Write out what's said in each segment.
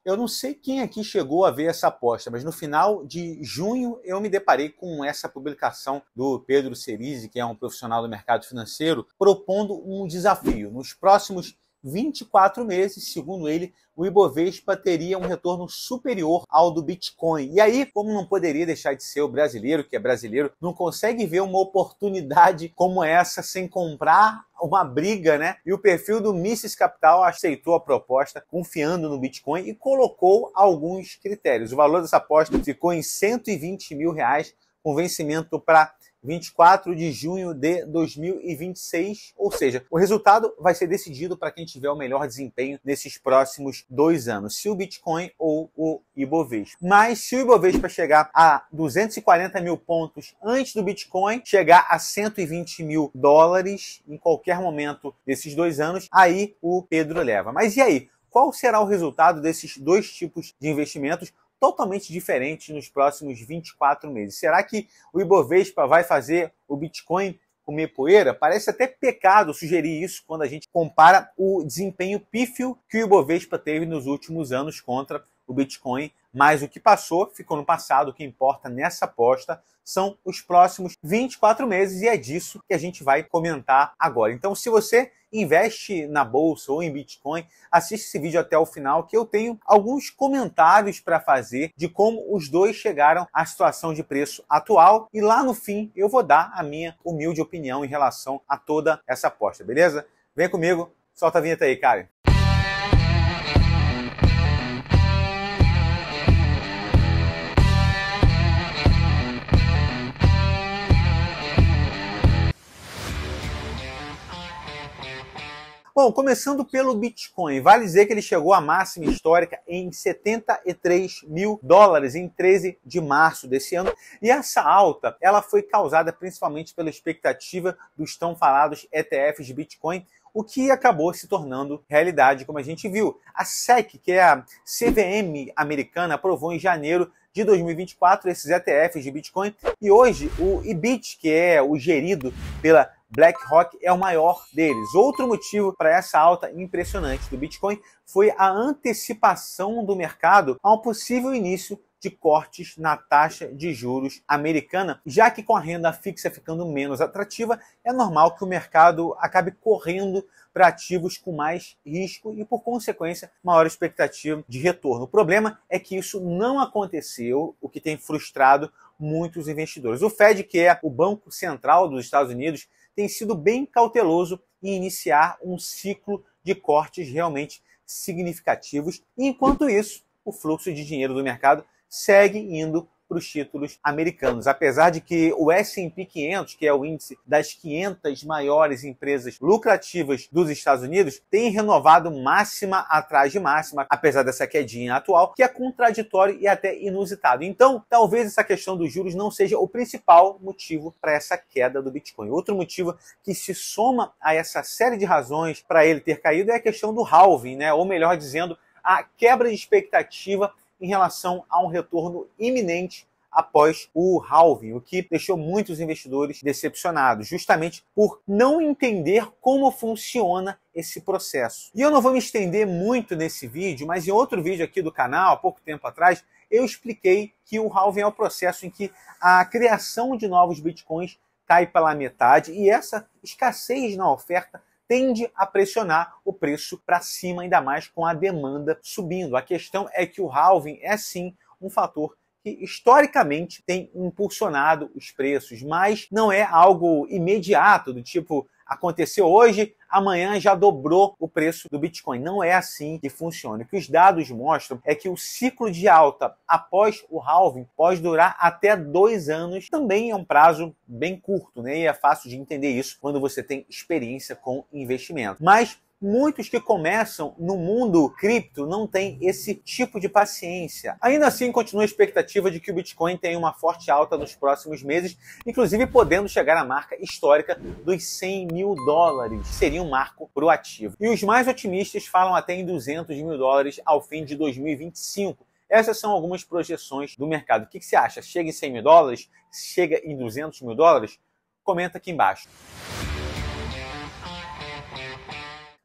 Eu não sei quem aqui chegou a ver essa aposta, mas no final de junho eu me deparei com essa publicação do Pedro Cerise, que é um profissional do mercado financeiro, propondo um desafio. Nos próximos 24 meses, segundo ele, o Ibovespa teria um retorno superior ao do Bitcoin. E aí, como não poderia deixar de ser o brasileiro, que é brasileiro, não consegue ver uma oportunidade como essa sem comprar uma briga, né? E o perfil do Mises Capital aceitou a proposta, confiando no Bitcoin e colocou alguns critérios. O valor dessa aposta ficou em 120 mil reais, com vencimento para 24 de junho de 2026, ou seja, o resultado vai ser decidido para quem tiver o melhor desempenho nesses próximos 2 anos, se o Bitcoin ou o Ibovespa. Mas se o Ibovespa chegar a 240 mil pontos antes do Bitcoin, chegar a 120 mil dólares em qualquer momento desses 2 anos, aí o Pedro leva. Mas e aí? Qual será o resultado desses dois tipos de investimentos totalmente diferentes nos próximos 24 meses? Será que o Ibovespa vai fazer o Bitcoin comer poeira? Parece até pecado sugerir isso quando a gente compara o desempenho pífio que o Ibovespa teve nos últimos anos contra o Bitcoin, mas o que passou ficou no passado. O que importa nessa aposta são os próximos 24 meses e é disso que a gente vai comentar agora. Então, se você investe na bolsa ou em Bitcoin, assiste esse vídeo até o final, que eu tenho alguns comentários para fazer de como os dois chegaram à situação de preço atual, e lá no fim eu vou dar a minha humilde opinião em relação a toda essa aposta, beleza? Vem comigo, solta a vinheta aí, cara. Bom, começando pelo Bitcoin, vale dizer que ele chegou à máxima histórica em 73 mil dólares em 13 de março desse ano, e essa alta ela foi causada principalmente pela expectativa dos tão falados ETFs de Bitcoin, o que acabou se tornando realidade, como a gente viu. A SEC, que é a CVM americana, aprovou em janeiro de 2024 esses ETFs de Bitcoin, e hoje o IBIT, que é o gerido pela BlackRock, é o maior deles. Outro motivo para essa alta impressionante do Bitcoin foi a antecipação do mercado a um possível início de cortes na taxa de juros americana, já que com a renda fixa ficando menos atrativa, é normal que o mercado acabe correndo para ativos com mais risco e, por consequência, maior expectativa de retorno. O problema é que isso não aconteceu, o que tem frustrado muitos investidores. O Fed, que é o Banco Central dos Estados Unidos, tem sido bem cauteloso em iniciar um ciclo de cortes realmente significativos. E, enquanto isso, o fluxo de dinheiro do mercado segue indo para os títulos americanos. Apesar de que o S&P 500, que é o índice das 500 maiores empresas lucrativas dos Estados Unidos, tem renovado máxima atrás de máxima, apesar dessa quedinha atual, que é contraditório e até inusitado. Então, talvez essa questão dos juros não seja o principal motivo para essa queda do Bitcoin. Outro motivo que se soma a essa série de razões para ele ter caído é a questão do halving, né? Ou melhor dizendo, a quebra de expectativa em relação a um retorno iminente após o halving, o que deixou muitos investidores decepcionados, justamente por não entender como funciona esse processo. E eu não vou me estender muito nesse vídeo, mas em outro vídeo aqui do canal, há pouco tempo atrás, eu expliquei que o halving é o processo em que a criação de novos bitcoins cai pela metade, e essa escassez na oferta tende a pressionar o preço para cima, ainda mais com a demanda subindo. A questão é que o halving é sim um fator que historicamente tem impulsionado os preços, mas não é algo imediato, do tipo, aconteceu hoje, amanhã já dobrou o preço do Bitcoin. Não é assim que funciona. O que os dados mostram é que o ciclo de alta após o halving pode durar até 2 anos. Também é um prazo bem curto, né? E é fácil de entender isso quando você tem experiência com investimento. Mas muitos que começam no mundo cripto não têm esse tipo de paciência. Ainda assim, continua a expectativa de que o Bitcoin tenha uma forte alta nos próximos meses, inclusive podendo chegar à marca histórica dos 100 mil dólares. Seria um marco para o ativo. E os mais otimistas falam até em 200 mil dólares ao fim de 2025. Essas são algumas projeções do mercado. O que você acha? Chega em 100 mil dólares? Chega em 200 mil dólares? Comenta aqui embaixo.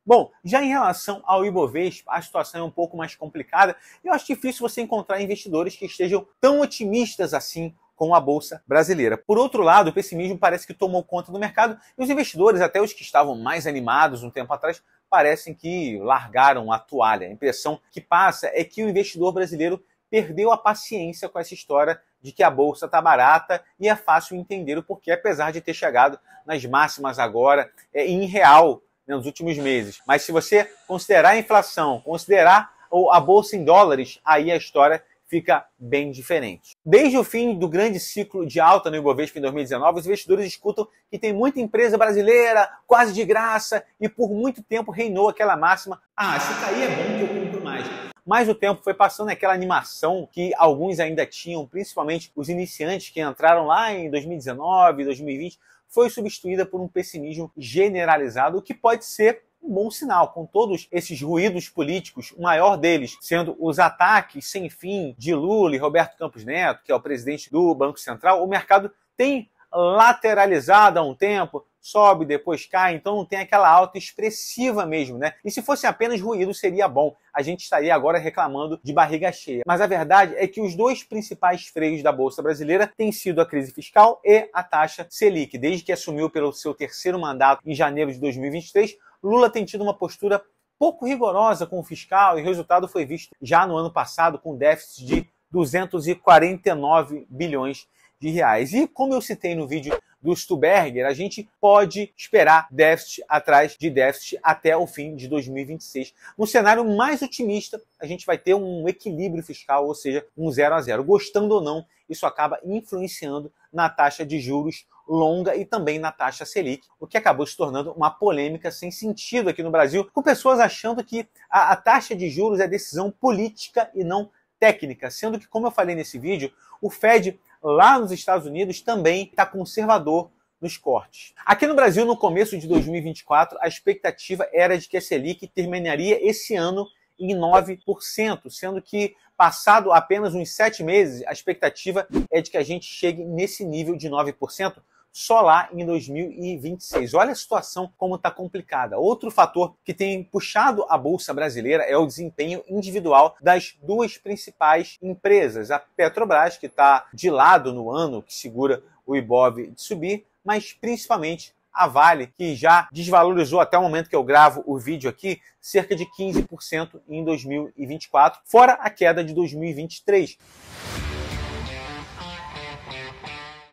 Bom, já em relação ao Ibovespa, a situação é um pouco mais complicada e eu acho difícil você encontrar investidores que estejam tão otimistas assim com a Bolsa brasileira. Por outro lado, o pessimismo parece que tomou conta do mercado e os investidores, até os que estavam mais animados um tempo atrás, parecem que largaram a toalha. A impressão que passa é que o investidor brasileiro perdeu a paciência com essa história de que a Bolsa está barata e é fácil entender o porquê, apesar de ter chegado nas máximas agora em real nos últimos meses. Mas se você considerar a inflação, considerar a Bolsa em dólares, aí a história fica bem diferente. Desde o fim do grande ciclo de alta no Ibovespa em 2019, os investidores escutam que tem muita empresa brasileira quase de graça e por muito tempo reinou aquela máxima: ah, se cair é bom que eu compro mais. Mas o tempo foi passando, aquela animação que alguns ainda tinham, principalmente os iniciantes que entraram lá em 2019, 2020, foi substituída por um pessimismo generalizado, o que pode ser um bom sinal. Com todos esses ruídos políticos, o maior deles sendo os ataques sem fim de Lula e Roberto Campos Neto, que é o presidente do Banco Central, o mercado tem lateralizado há um tempo, sobe, depois cai, então não tem aquela alta expressiva mesmo, né? E se fosse apenas ruído, seria bom. A gente estaria agora reclamando de barriga cheia. Mas a verdade é que os dois principais freios da Bolsa brasileira têm sido a crise fiscal e a taxa Selic. Desde que assumiu pelo seu terceiro mandato em janeiro de 2023, Lula tem tido uma postura pouco rigorosa com o fiscal e o resultado foi visto já no ano passado com déficit de 249 bilhões de reais. E como eu citei no vídeo do Stuberger, a gente pode esperar déficit atrás de déficit até o fim de 2026. No cenário mais otimista, a gente vai ter um equilíbrio fiscal, ou seja, um 0 a 0. Gostando ou não, isso acaba influenciando na taxa de juros longa e também na taxa Selic, o que acabou se tornando uma polêmica sem sentido aqui no Brasil, com pessoas achando que a taxa de juros é decisão política e não técnica, sendo que, como eu falei nesse vídeo, o Fed lá nos Estados Unidos também está conservador nos cortes. Aqui no Brasil, no começo de 2024, a expectativa era de que a Selic terminaria esse ano em 9%, sendo que, passado apenas uns 7 meses, a expectativa é de que a gente chegue nesse nível de 9% só lá em 2026. Olha a situação como está complicada. Outro fator que tem puxado a Bolsa brasileira é o desempenho individual das duas principais empresas. A Petrobras, que está de lado no ano, que segura o Ibov de subir, mas principalmente a Vale, que já desvalorizou até o momento que eu gravo o vídeo aqui, cerca de 15% em 2024, fora a queda de 2023.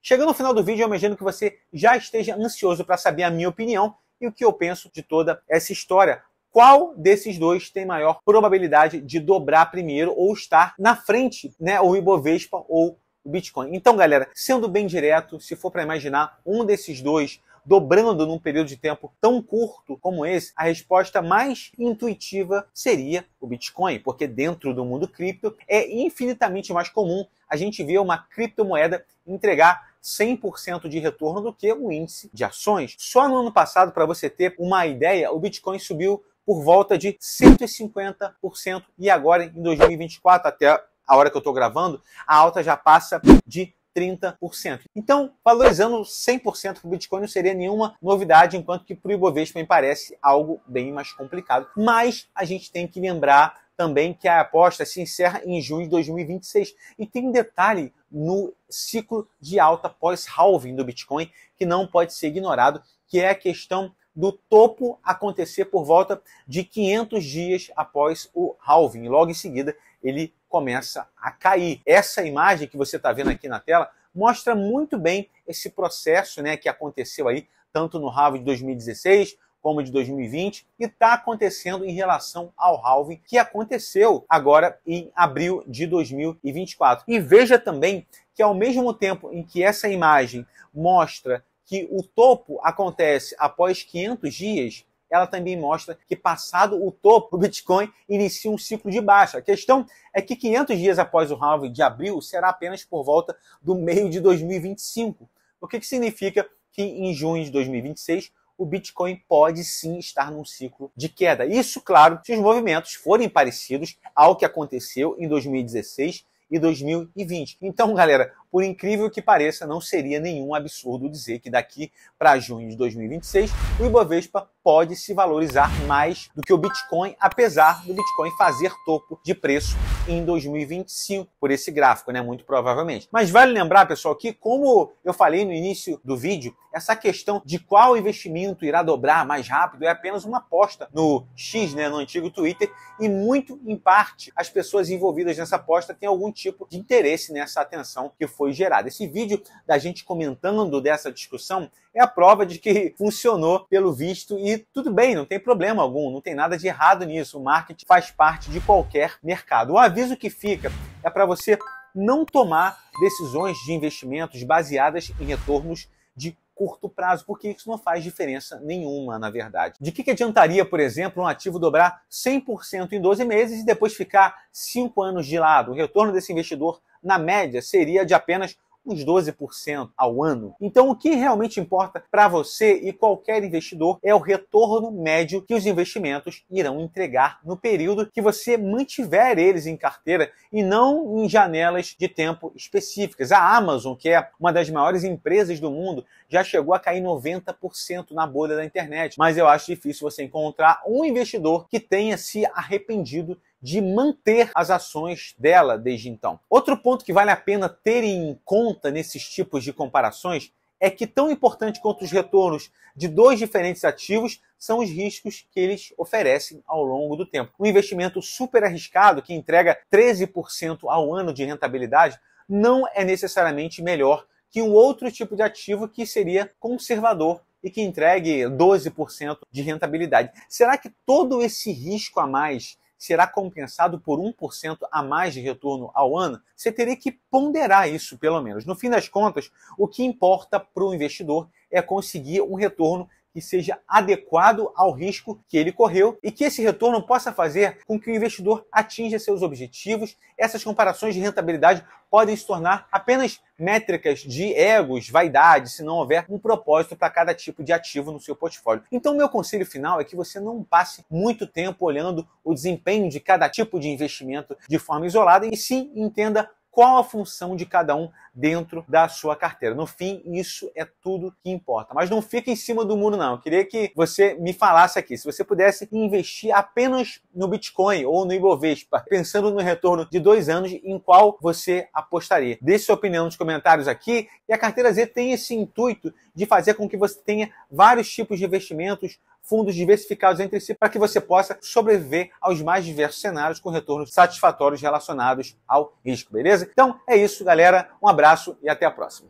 Chegando no final do vídeo, eu imagino que você já esteja ansioso para saber a minha opinião e o que eu penso de toda essa história. Qual desses dois tem maior probabilidade de dobrar primeiro ou estar na frente, né, o Ibovespa ou o Bitcoin? Então, galera, sendo bem direto, se for para imaginar um desses dois dobrando num período de tempo tão curto como esse, a resposta mais intuitiva seria o Bitcoin, porque dentro do mundo cripto é infinitamente mais comum a gente ver uma criptomoeda entregar 100% de retorno do que o índice de ações. Só no ano passado, para você ter uma ideia, o Bitcoin subiu por volta de 150% e agora em 2024, até a hora que eu estou gravando, a alta já passa de 30%. Então, valorizando 100% para o Bitcoin não seria nenhuma novidade, enquanto que para o Ibovespa me parece algo bem mais complicado. Mas a gente tem que lembrar também que a aposta se encerra em junho de 2026. E tem um detalhe no ciclo de alta pós-halving do Bitcoin que não pode ser ignorado, que é a questão do topo acontecer por volta de 500 dias após o halving. Logo em seguida, ele começa a cair. Essa imagem que você está vendo aqui na tela mostra muito bem esse processo, né, que aconteceu aí, tanto no halving de 2016 como de 2020, e está acontecendo em relação ao halving que aconteceu agora em abril de 2024. E veja também que ao mesmo tempo em que essa imagem mostra que o topo acontece após 500 dias, ela também mostra que, passado o topo, o Bitcoin inicia um ciclo de baixa. A questão é que 500 dias após o halving de abril será apenas por volta do meio de 2025. O que significa que em junho de 2026 o Bitcoin pode sim estar num ciclo de queda. Isso, claro, se os movimentos forem parecidos ao que aconteceu em 2016 e 2020. Então, galera, por incrível que pareça, não seria nenhum absurdo dizer que daqui para junho de 2026 o Ibovespa pode se valorizar mais do que o Bitcoin, apesar do Bitcoin fazer topo de preço em 2025, por esse gráfico, né? Muito provavelmente. Mas vale lembrar, pessoal, que como eu falei no início do vídeo, essa questão de qual investimento irá dobrar mais rápido é apenas uma aposta no X, né, no antigo Twitter, e muito em parte as pessoas envolvidas nessa aposta têm algum tipo de interesse nessa atenção que foi gerada. Esse vídeo da gente comentando dessa discussão é a prova de que funcionou pelo visto e tudo bem, não tem problema algum, não tem nada de errado nisso. O marketing faz parte de qualquer mercado. O aviso que fica é para você não tomar decisões de investimentos baseadas em retornos de curto prazo, porque isso não faz diferença nenhuma, na verdade. De que adiantaria, por exemplo, um ativo dobrar 100% em 12 meses e depois ficar 5 anos de lado? O retorno desse investidor, na média, seria de apenas uns 12% ao ano. Então, o que realmente importa para você e qualquer investidor é o retorno médio que os investimentos irão entregar no período que você mantiver eles em carteira e não em janelas de tempo específicas. A Amazon, que é uma das maiores empresas do mundo, já chegou a cair 90% na bolha da internet. Mas eu acho difícil você encontrar um investidor que tenha se arrependido de manter as ações dela desde então. Outro ponto que vale a pena ter em conta nesses tipos de comparações é que tão importante quanto os retornos de dois diferentes ativos são os riscos que eles oferecem ao longo do tempo. Um investimento super arriscado que entrega 13% ao ano de rentabilidade não é necessariamente melhor que um outro tipo de ativo que seria conservador e que entregue 12% de rentabilidade. Será que todo esse risco a mais será compensado por 1% a mais de retorno ao ano? Você teria que ponderar isso, pelo menos. No fim das contas, o que importa para o investidor é conseguir um retorno que seja adequado ao risco que ele correu e que esse retorno possa fazer com que o investidor atinja seus objetivos. Essas comparações de rentabilidade podem se tornar apenas métricas de egos, vaidade, se não houver um propósito para cada tipo de ativo no seu portfólio. Então, meu conselho final é que você não passe muito tempo olhando o desempenho de cada tipo de investimento de forma isolada e sim entenda qual a função de cada um dentro da sua carteira. No fim, isso é tudo que importa. Mas não fica em cima do muro, não. Eu queria que você me falasse aqui, se você pudesse investir apenas no Bitcoin ou no Ibovespa, pensando no retorno de 2 anos, em qual você apostaria? Deixe sua opinião nos comentários aqui. E a Carteira Z tem esse intuito de fazer com que você tenha vários tipos de investimentos, fundos diversificados entre si, para que você possa sobreviver aos mais diversos cenários com retornos satisfatórios relacionados ao risco, beleza? Então é isso, galera. Um abraço e até a próxima.